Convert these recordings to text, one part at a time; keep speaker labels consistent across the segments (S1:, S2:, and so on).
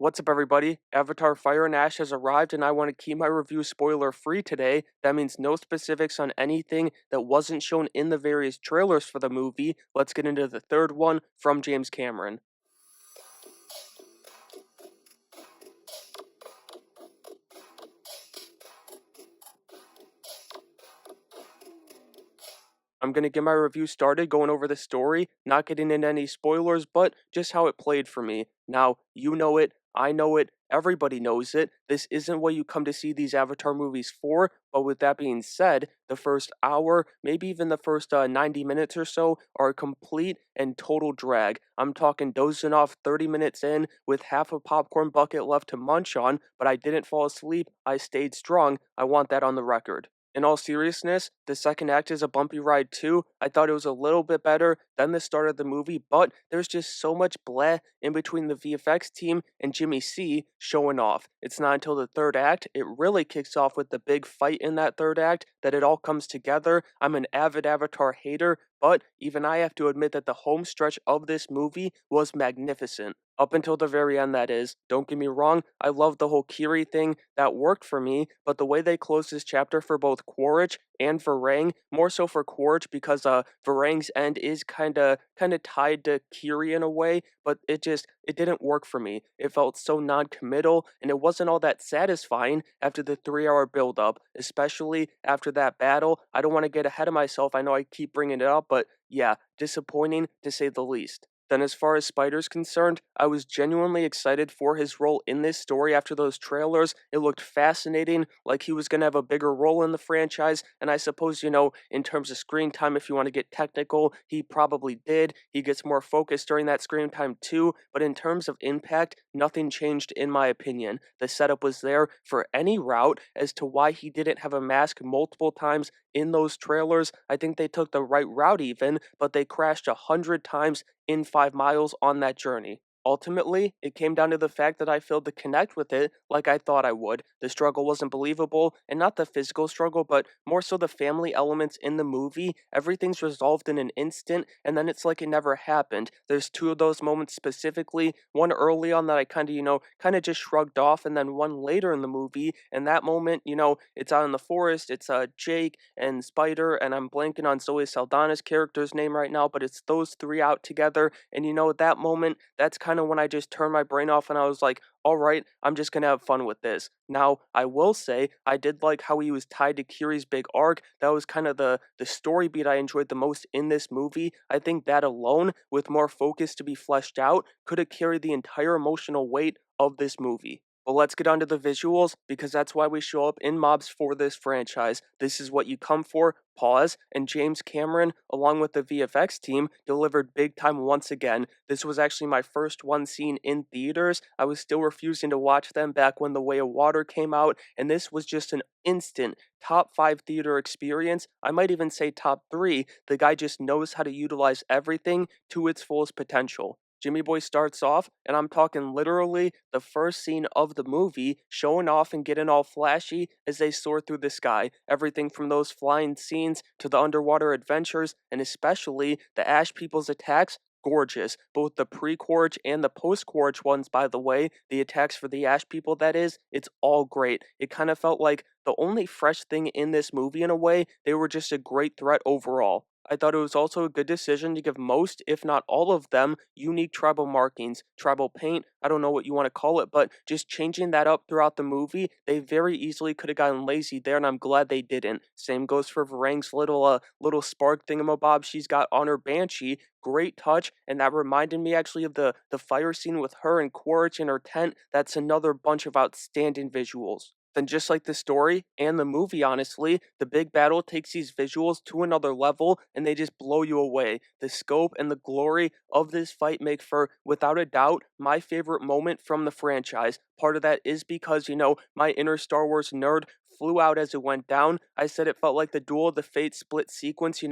S1: What's up, everybody? Avatar Fire and Ash has arrived, and I want to keep my review spoiler free today. That means no specifics on anything that wasn't shown in the various trailers for the movie. Let's get into the third one from James Cameron. I'm going to get my review started going over the story, not getting into any spoilers, but just how it played for me. Now, you know it, I know it, everybody knows it. This isn't what you come to see these Avatar movies for, but with that being said, the first hour, maybe even the first 90 minutes or so, are a complete and total drag. I'm talking dozing off 30 minutes in with half a popcorn bucket left to munch on, but I didn't fall asleep, I stayed strong. I want that on the record. In all seriousness, the second act is a bumpy ride too. I thought it was a little bit better than the start of the movie, but there's just so much bleh in between the VFX team and Jimmy C showing off. It's not until the third act, it really kicks off with the big fight in that third act, that it all comes together. I'm an avid Avatar hater, but even I have to admit that the home stretch of this movie was magnificent. Up until the very end, that is. Don't get me wrong, I love the whole Kiri thing, that worked for me, but the way they closed this chapter for both Quaritch and Varang, more so for Quaritch because Varang's end is kinda tied to Kiri in a way, but it didn't work for me. It felt so non-committal, and it wasn't all that satisfying after the 3 hour build-up, especially after that battle. I don't want to get ahead of myself, I know I keep bringing it up, but yeah, disappointing to say the least. Then, as far as Spider's concerned, I was genuinely excited for his role in this story after those trailers. It looked fascinating, like he was going to have a bigger role in the franchise, and I suppose, in terms of screen time, if you want to get technical, he probably did. He gets more focused during that screen time too, but in terms of impact, nothing changed in my opinion. The setup was there for any route as to why he didn't have a mask multiple times in those trailers. I think they took the right route even, but they crashed 100 times in 5 miles on that journey. Ultimately, it came down to the fact that I failed to connect with it like I thought I would. The struggle wasn't believable, and not the physical struggle, but more so the family elements in the movie. Everything's resolved in an instant, and then it's like it never happened. There's two of those moments specifically, one early on that I kind of just shrugged off, and then one later in the movie, and that moment, it's out in the forest, it's Jake and Spider, and I'm blanking on Zoe Saldana's character's name right now, but it's those three out together, and that moment, that's kind of when I just turned my brain off and I was like, all right, I'm just gonna have fun with this. Now, I will say, I did like how he was tied to Kiri's big arc. That was kind of the story beat I enjoyed the most in this movie. I think that alone, with more focus to be fleshed out, could have carried the entire emotional weight of this movie. But let's get on to the visuals, because that's why we show up in mobs for this franchise. This is what you come for, pause, and James Cameron, along with the VFX team, delivered big time once again. This was actually my first one seen in theaters. I was still refusing to watch them back when The Way of Water came out, and this was just an instant top 5 theater experience. I might even say top 3. The guy just knows how to utilize everything to its fullest potential. Jimmy Boy starts off, and I'm talking literally the first scene of the movie, showing off and getting all flashy as they soar through the sky. Everything from those flying scenes to the underwater adventures, and especially the Ash People's attacks. Gorgeous. Both the pre-Quaritch and the post-Quaritch ones, by the way, the attacks for the Ash people, that is, it's all great. It kind of felt like the only fresh thing in this movie in a way. They were just a great threat overall. I thought it was also a good decision to give most, if not all of them, unique tribal markings, tribal paint, I don't know what you want to call it, but just changing that up throughout the movie, they very easily could have gotten lazy there, and I'm glad they didn't. Same goes for Varang's little spark thingamabob she's got on her Banshee. Great touch, and that reminded me actually of the fire scene with her and Quaritch in her tent. That's another bunch of outstanding visuals. Then, just like the story and the movie, honestly, the big battle takes these visuals to another level and they just blow you away. The scope and the glory of this fight make for, without a doubt, my favorite moment from the franchise. Part of that is because, my inner Star Wars nerd flew out as it went down. I said it felt like the Duel of the Fates split sequence,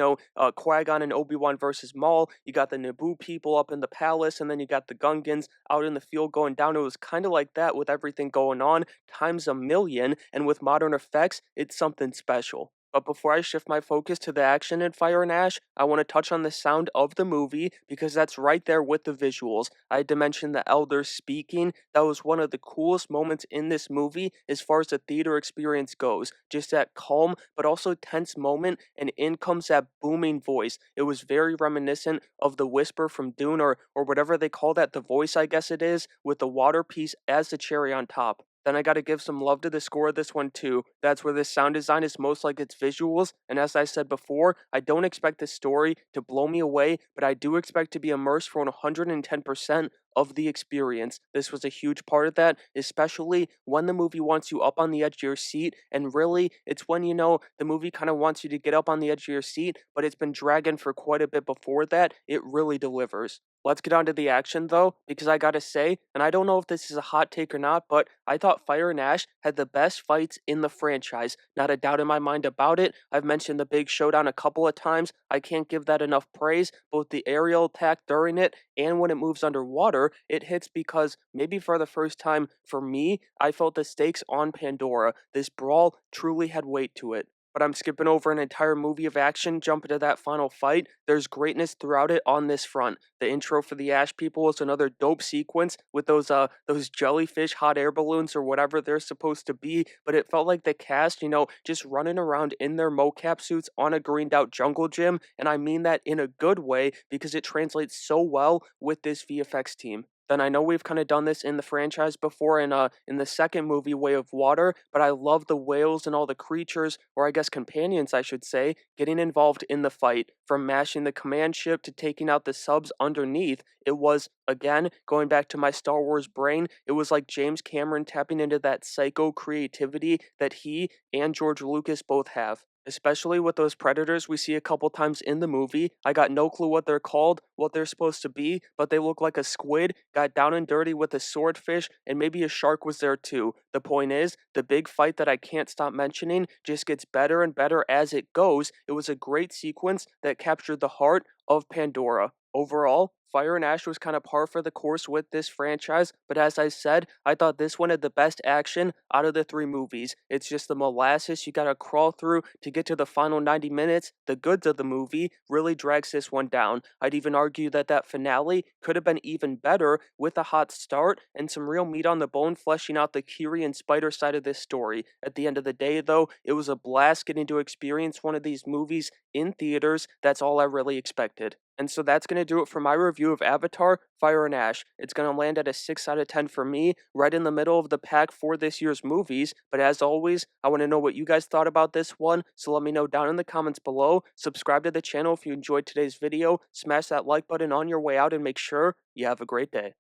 S1: Qui-Gon and Obi-Wan versus Maul. You got the Naboo people up in the palace, and then you got the Gungans out in the field going down. It was kind of like that with everything going on times a million, and with modern effects, it's something special. But before I shift my focus to the action in Fire and Ash, I want to touch on the sound of the movie because that's right there with the visuals. I had to mention the elders speaking. That was one of the coolest moments in this movie as far as the theater experience goes. Just that calm but also tense moment, and in comes that booming voice. It was very reminiscent of the whisper from Dune, or whatever they call that, the voice, I guess it is, with the water piece as the cherry on top. Then I gotta give some love to the score of this one too. That's where the sound design is most like its visuals, and as I said before, I don't expect this story to blow me away, but I do expect to be immersed for 110% of the experience. This was a huge part of that, especially when the movie wants you up on the edge of your seat, and really, it's when the movie kind of wants you to get up on the edge of your seat, but it's been dragging for quite a bit before that. It really delivers. Let's get on to the action though, because I gotta say, and I don't know if this is a hot take or not, but I thought Fire and Ash had the best fights in the franchise. Not a doubt in my mind about it. I've mentioned the big showdown a couple of times. I can't give that enough praise. Both the aerial attack during it and when it moves underwater, it hits because maybe for the first time for me, I felt the stakes on Pandora. This brawl truly had weight to it. But I'm skipping over an entire movie of action, jumping to that final fight. There's greatness throughout it on this front. The intro for the Ash people is another dope sequence with those jellyfish hot air balloons or whatever they're supposed to be. But it felt like the cast, just running around in their mocap suits on a greened out jungle gym, and I mean that in a good way because it translates so well with this VFX team. Then I know we've kind of done this in the franchise before in the second movie, Way of Water, but I love the whales and all the creatures, or I guess companions, I should say, getting involved in the fight. From mashing the command ship to taking out the subs underneath, it was, again, going back to my Star Wars brain, it was like James Cameron tapping into that psycho creativity that he and George Lucas both have. Especially with those predators we see a couple times in the movie. I got no clue what they're called, what they're supposed to be, but they look like a squid, got down and dirty with a swordfish, and maybe a shark was there too. The point is, the big fight that I can't stop mentioning just gets better and better as it goes. It was a great sequence that captured the heart of Pandora. Overall, Fire and Ash was kind of par for the course with this franchise, but as I said, I thought this one had the best action out of the three movies. It's just the molasses you gotta crawl through to get to the final 90 minutes. The goods of the movie really drags this one down. I'd even argue that that finale could have been even better with a hot start and some real meat on the bone fleshing out the Kiri and Spider side of this story. At the end of the day, though, it was a blast getting to experience one of these movies in theaters. That's all I really expected. And so that's going to do it for my review of Avatar, Fire and Ash. It's going to land at a 6 out of 10 for me, right in the middle of the pack for this year's movies. But as always, I want to know what you guys thought about this one, so let me know down in the comments below. Subscribe to the channel if you enjoyed today's video, smash that like button on your way out, and make sure you have a great day.